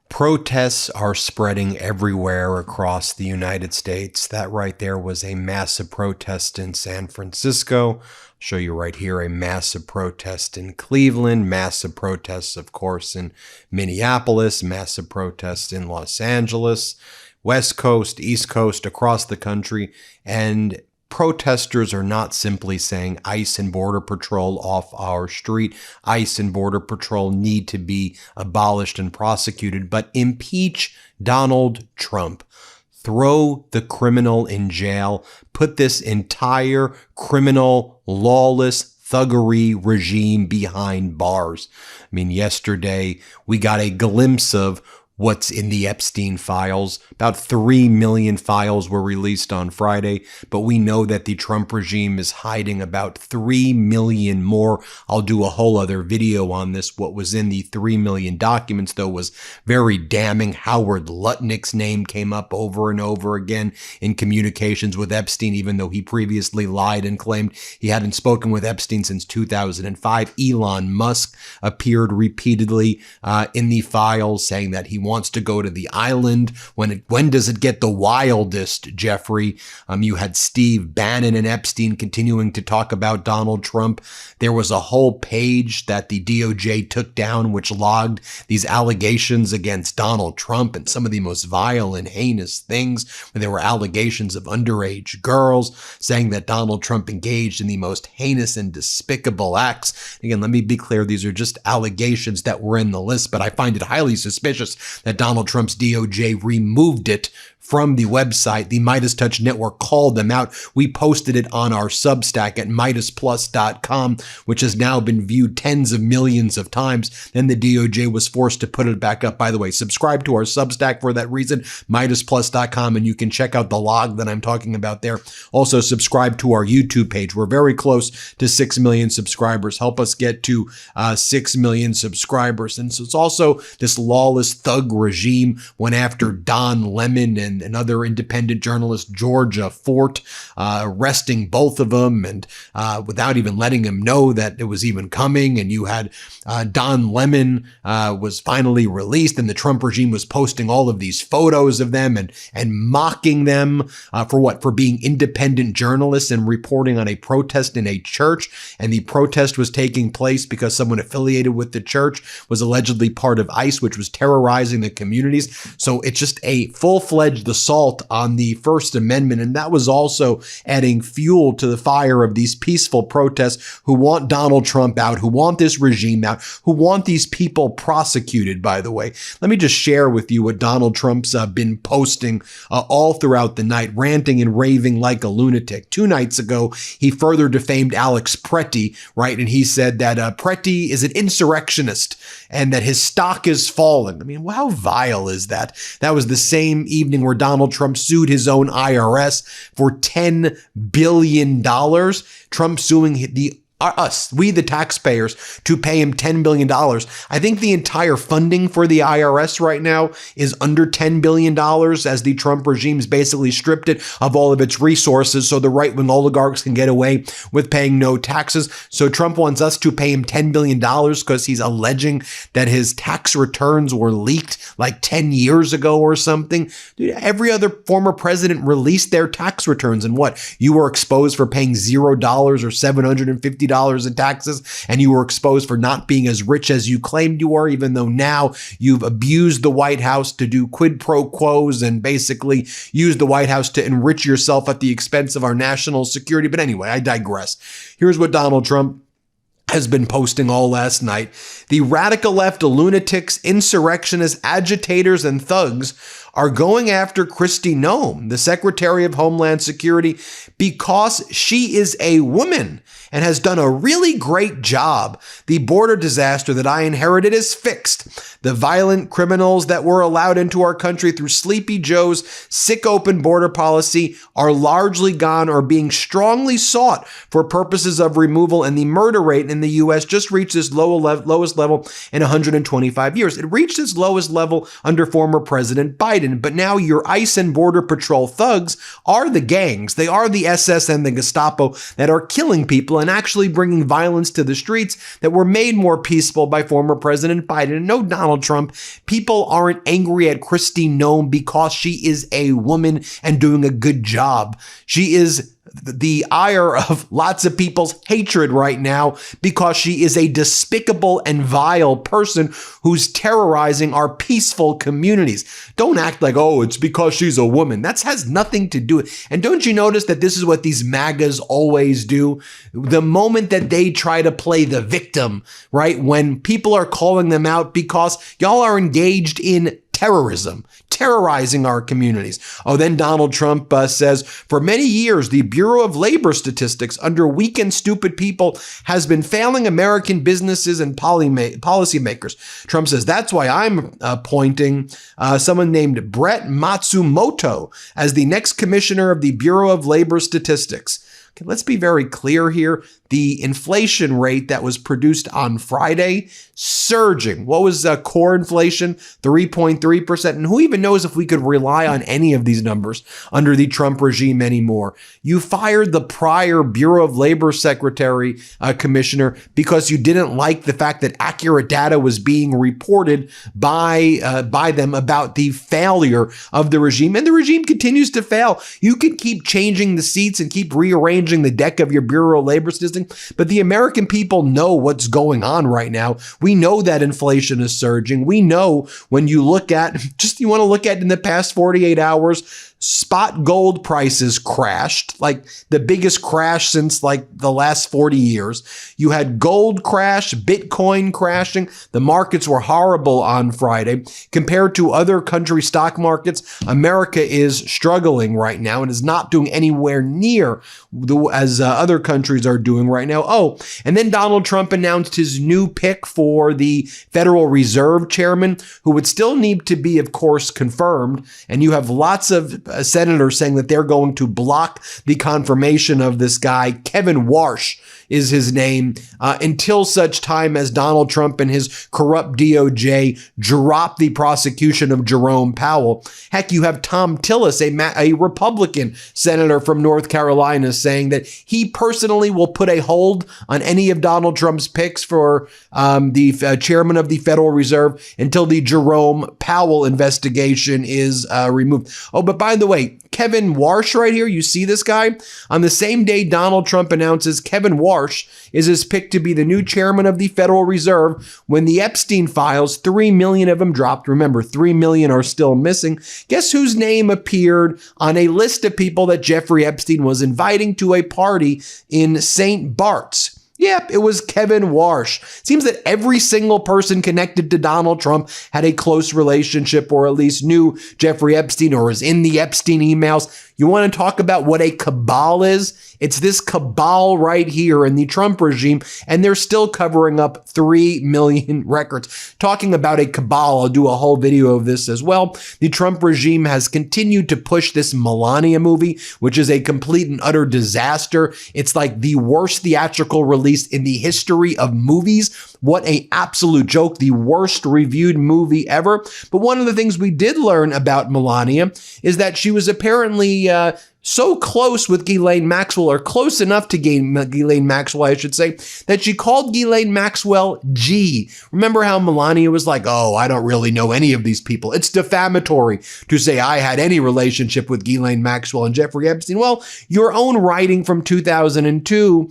Protests are spreading everywhere across the United States. That right there was a massive protest in San Francisco. I'll show you right here a massive protest in Cleveland, massive protests, of course, in Minneapolis, massive protests in Los Angeles, West Coast, East Coast, across the country. And protesters are not simply saying ICE and Border Patrol off our street. ICE and Border Patrol need to be abolished and prosecuted, but impeach Donald Trump. Throw the criminal in jail. Put this entire criminal, lawless, thuggery regime behind bars. I mean, yesterday we got a glimpse of what's in the Epstein files. About 3 million files were released on Friday, but we know that the Trump regime is hiding about 3 million more. I'll do a whole other video on this. What was in the 3 million documents, though, was very damning. Howard Lutnick's name came up over and over again in communications with Epstein, even though he previously lied and claimed he hadn't spoken with Epstein since 2005. Elon Musk appeared repeatedly in the files, saying that he wants to go to the island. When does it get the wildest, Jeffrey? You had Steve Bannon and Epstein continuing to talk about Donald Trump. There was a whole page that the DOJ took down, which logged these allegations against Donald Trump and some of the most vile and heinous things. There were allegations of underage girls, saying that Donald Trump engaged in the most heinous and despicable acts. Again, let me be clear. These are just allegations that were in the list, but I find it highly suspicious that Donald Trump's DOJ removed it from the website. The MeidasTouch network called them out. We posted it on our Substack at MeidasPlus.com, which has now been viewed tens of millions of times. Then the DOJ was forced to put it back up. By the way, subscribe to our Substack for that reason, MeidasPlus.com, and you can check out the log that I'm talking about there. Also, subscribe to our YouTube page. We're very close to 6 million subscribers. Help us get to 6 million subscribers. And so it's also this lawless thug regime went after Don Lemon and another independent journalist, Georgia Fort, arresting both of them and without even letting him know that it was even coming. And you had Don Lemon was finally released, and the Trump regime was posting all of these photos of them and mocking them for what? For being independent journalists and reporting on a protest in a church. And the protest was taking place because someone affiliated with the church was allegedly part of ICE, which was terrorizing the communities. So it's just a full-fledged assault on the First Amendment. And that was also adding fuel to the fire of these peaceful protests who want Donald Trump out, who want this regime out, who want these people prosecuted, by the way. Let me just share with you what Donald Trump's been posting all throughout the night, ranting and raving like a lunatic. 2 nights ago, he further defamed Alex Pretty, right? And he said that Pretty is an insurrectionist and that his stock is fallen. I mean, how vile is that? That was the same evening where Donald Trump sued his own IRS for $10 billion. Trump suing we the taxpayers, to pay him $10 billion. I think the entire funding for the IRS right now is under $10 billion, as the Trump regime's basically stripped it of all of its resources so the right-wing oligarchs can get away with paying no taxes. So Trump wants us to pay him $10 billion because he's alleging that his tax returns were leaked like 10 years ago or something. Dude, every other former president released their tax returns, and what? You were exposed for paying $0 or $750 in taxes, and you were exposed for not being as rich as you claimed you were, even though now you've abused the White House to do quid pro quos and basically use the White House to enrich yourself at the expense of our national security. But anyway, I digress. Here's what Donald Trump has been posting all last night. The radical left lunatics, insurrectionists, agitators, and thugs are going after Kristi Noem, the Secretary of Homeland Security, because she is a woman and has done a really great job. The border disaster that I inherited is fixed. The violent criminals that were allowed into our country through Sleepy Joe's sick open border policy are largely gone or being strongly sought for purposes of removal, and the murder rate in the U.S. just reached its lowest level in 125 years. It reached its lowest level under former President Biden. Biden, but now your ICE and Border Patrol thugs are the gangs. They are the SS and the Gestapo that are killing people and actually bringing violence to the streets that were made more peaceful by former President Biden. And no, Donald Trump, people aren't angry at Kristi Noem because she is a woman and doing a good job. She is the ire of lots of people's hatred right now because she is a despicable and vile person who's terrorizing our peaceful communities. Don't act like, oh, it's because she's a woman. That has nothing to do with it. And don't you notice that this is what these MAGAs always do? The moment that they try to play the victim, right? When people are calling them out because y'all are engaged in terrorism, terrorizing our communities. Oh, then Donald Trump says, for many years, the Bureau of Labor Statistics under weak and stupid people has been failing American businesses and policymakers. Trump says, that's why I'm appointing someone named Brett Matsumoto as the next commissioner of the Bureau of Labor Statistics. Okay, let's be very clear here. The inflation rate that was produced on Friday, surging. What was core inflation? 3.3%. And who even knows if we could rely on any of these numbers under the Trump regime anymore? You fired the prior Bureau of Labor Secretary commissioner because you didn't like the fact that accurate data was being reported by them about the failure of the regime. And the regime continues to fail. You can keep changing the seats and keep rearranging the deck of your Bureau of Labor Statistic, but the American people know what's going on right now. We know that inflation is surging. We know when you look at, you want to look at in the past 48 hours, spot gold prices crashed, like the biggest crash since like the last 40 years. You had gold crash, Bitcoin crashing. The markets were horrible on Friday. Compared to other country stock markets, America is struggling right now and is not doing anywhere near as other countries are doing right now. Oh, and then Donald Trump announced his new pick for the Federal Reserve chairman, who would still need to be, of course, confirmed. And you have lots of senators saying that they're going to block the confirmation of this guy. Kevin Warsh is his name, until such time as Donald Trump and his corrupt DOJ drop the prosecution of Jerome Powell. Heck, you have Tom Tillis, a Republican senator from North Carolina, saying that he personally will put a hold on any of Donald Trump's picks for the chairman of the Federal Reserve until the Jerome Powell investigation is removed. Oh, but by the way, Kevin Warsh right here, you see this guy? On the same day Donald Trump announces Kevin Warsh is his pick to be the new chairman of the Federal Reserve, when the Epstein files, 3 million of them dropped. Remember, 3 million are still missing. Guess whose name appeared on a list of people that Jeffrey Epstein was inviting to a party in St. Bart's? Yep, it was Kevin Warsh. It seems that every single person connected to Donald Trump had a close relationship or at least knew Jeffrey Epstein or was in the Epstein emails. You want to talk about what a cabal is? It's this cabal right here in the Trump regime, and they're still covering up 3 million records. Talking about a cabal, I'll do a whole video of this as well. The Trump regime has continued to push this Melania movie, which is a complete and utter disaster. It's like the worst theatrical release in the history of movies. What an absolute joke. The worst reviewed movie ever. But one of the things we did learn about Melania is that she was apparently so close with Ghislaine Maxwell, or close enough to Ghislaine Maxwell, I should say, that she called Ghislaine Maxwell G. Remember how Melania was like, oh, I don't really know any of these people. It's defamatory to say I had any relationship with Ghislaine Maxwell and Jeffrey Epstein. Well, your own writing from 2002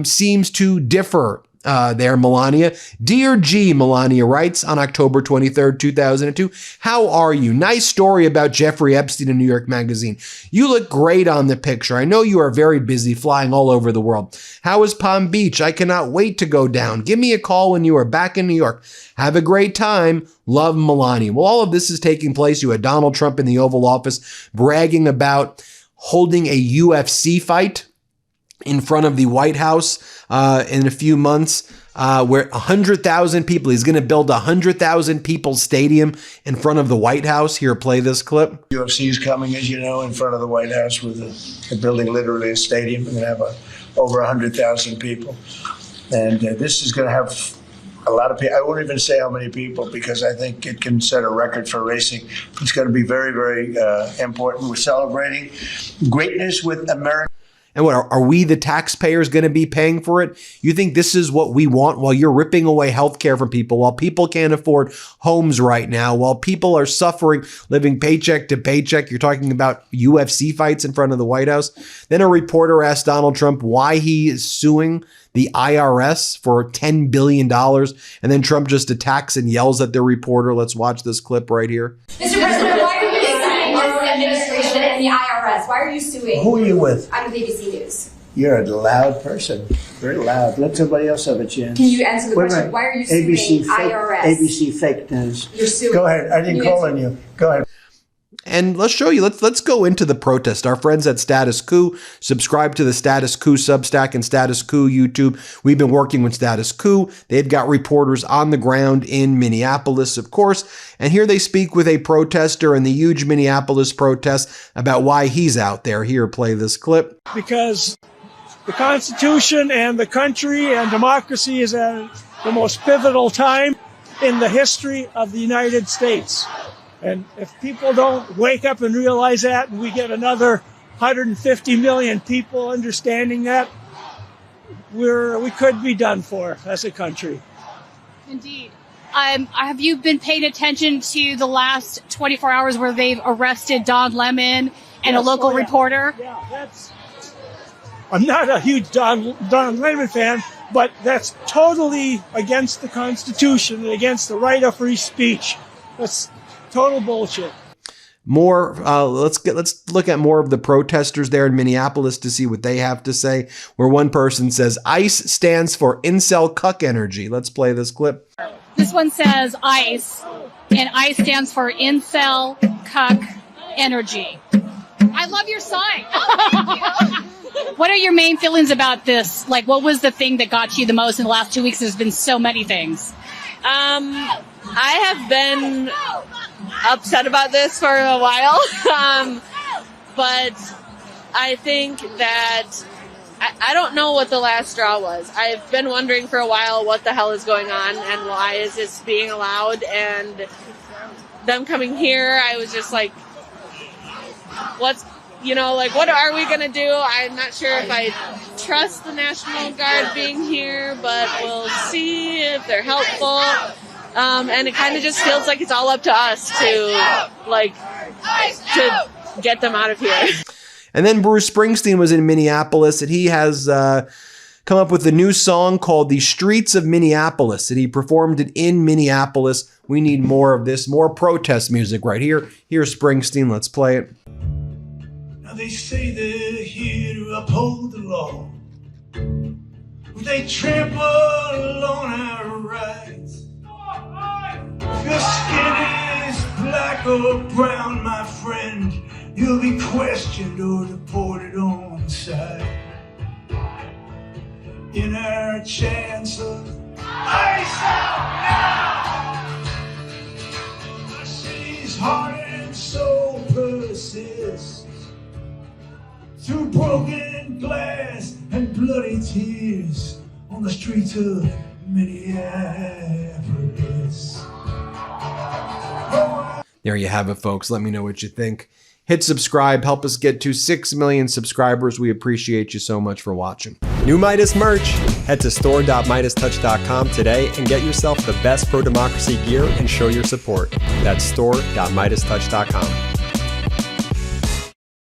seems to differ. There, Melania. Dear G, Melania writes on October 23rd, 2002, how are you? Nice story about Jeffrey Epstein in New York Magazine. You look great on the picture. I know you are very busy flying all over the world. How is Palm Beach? I cannot wait to go down. Give me a call when you are back in New York. Have a great time. Love, Melania. Well, all of this is taking place. You had Donald Trump in the Oval Office bragging about holding a UFC fight in front of the White House in a few months, where 100,000 people, he's going to build 100,000 people stadium in front of the White House. Here, play this clip. UFC is coming, as you know, in front of the White House with a building literally a stadium. We're going to have over 100,000 people. And this is going to have a lot of people. I won't even say how many people because I think it can set a record for racing. It's going to be very, very important. We're celebrating greatness with America. And what, are we the taxpayers going to be paying for it? You think this is what we want while you're ripping away healthcare from people, while people can't afford homes right now, while people are suffering, living paycheck to paycheck? You're talking about UFC fights in front of the White House. Then a reporter asked Donald Trump why he is suing the IRS for $10 billion. And then Trump just attacks and yells at the reporter. Let's watch this clip right here. Mr. President, why are you suing our administration and the IRS? Why are you suing? Who are you with? I'm with ABC News. You're a loud person. Very loud. Let somebody else have a chance. Can you answer the question? Why are you suing IRS? ABC fake news. You're suing. Go ahead. I didn't call on you. Go ahead. And let's show you, let's go into the protest. Our friends at Status Coup, subscribe to the Status Coup Substack and Status Coup YouTube. We've been working with Status Coup. They've got reporters on the ground in Minneapolis, of course. And here they speak with a protester in the huge Minneapolis protest about why he's out there. Here, play this clip. Because the Constitution and the country and democracy is at the most pivotal time in the history of the United States. And if people don't wake up and realize that, and we get another 150 million people understanding that, we could be done for as a country. Indeed. Have you been paying attention to the last 24 hours where they've arrested Don Lemon and a local reporter? Yeah, I'm not a huge Don Lemon fan, but that's totally against the Constitution and against the right of free speech. That's total bullshit. More, let's look at more of the protesters there in Minneapolis to see what they have to say, where one person says ICE stands for incel cuck energy. Let's play this clip. This one says ICE, and ICE stands for incel cuck energy. I love your sign. What are your main feelings about this? Like, what was the thing that got you the most in the last 2 weeks? There's been so many things. I have been upset about this for a while, but I think that I don't know what the last straw was. I've been wondering for a while what the hell is going on and why is this being allowed, and them coming here, I was just like, what are we going to do? I'm not sure if I trust the National Guard being here, but we'll see if they're helpful. And it kind of just feels like it's all up to us to get them out of here. And then Bruce Springsteen was in Minneapolis, and he has come up with a new song called The Streets of Minneapolis, and he performed it in Minneapolis. We need more of this, more protest music right here. Here's Springsteen. Let's play it. Now they say they're here to uphold the law. They trample on our rights. If your skin is black or brown, my friend, you'll be questioned or deported on sight. In our chance of ice out now, the city's heart and soul persists through broken glass and bloody tears on the streets of Minneapolis. There you have it, folks. Let me know what you think. Hit subscribe. Help us get to 6 million subscribers. We appreciate you so much for watching. New Midas merch. Head to store.MeidasTouch.com today and get yourself the best pro-democracy gear and show your support. That's store.MeidasTouch.com.